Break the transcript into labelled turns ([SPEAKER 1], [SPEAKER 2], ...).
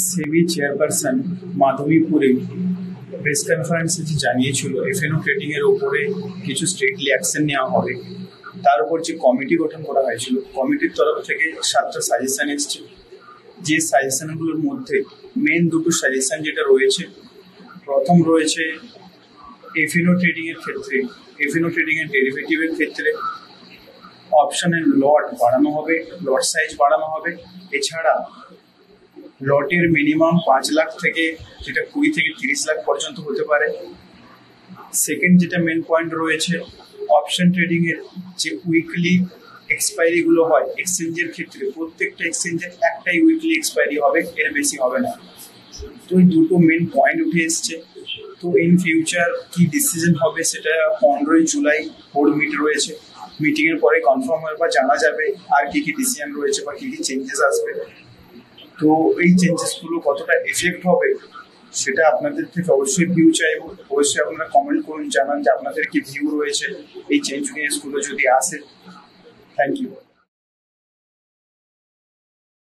[SPEAKER 1] সেবি chairperson মাধবী Puri press কনফারেন্সে যে জানিয়েছিল এফএনও ট্রেডিং এর উপরে কিছু স্ট্রিক্টলি অ্যাকশন নেওয়া হবে, তার উপর যে কমিটি গঠন করা হয়েছিল, কমিটির তরফ থেকে 7টা সাজেশন এসছে। যে সাজেশনগুলোর মধ্যে মেন দুটো সাজেশন যেটা রয়েছে, প্রথম রয়েছে এফএনও ট্রেডিং এর ক্ষেত্রে, এফএনও ট্রেডিং এর ডেরিভেটিভের ক্ষেত্রে অপশনের লট বাড়ানো হবে, লট সাইজ বাড়ানো হবে। এছাড়া লটের মিনিমাম 5 লাখ থেকে যেটা 20 থেকে 30 লাখ পর্যন্ত হতে পারে। সেকেন্ড যেটা মেন পয়েন্ট রয়েছে, অপশন ট্রেডিং এর যে উইকলি এক্সপায়ারি গুলো হয় এক্সচেঞ্জের ক্ষেত্রে, প্রত্যেকটা এক্সচেঞ্জের একটাই উইকলি এক্সপায়ারি হবে, এর বেশি হবে না। তো এই দুটো মেন পয়েন্ট উঠে এসছে। তো ইন ফিউচার কি ডিসিশন হবে সেটা 15ই জুলাই বোর্ড মিট রয়েছে। মিটিং এর পরে কনফার্ম হবে বা জানা যাবে আর কি কি ডিসিশন রয়েছে বা কি কি চেঞ্জেস আসবে। তো এই চেঞ্জেসগুলো কতটা এফেক্ট হবে সেটা আপনাদের থেকে অবশ্যই ভিউ চাইবো। অবশ্যই আপনারা কমেন্ট করুন, জানান যে আপনাদের কি ভিউ রয়েছে এই চেঞ্জেসগুলো যদি আসে। Thank you.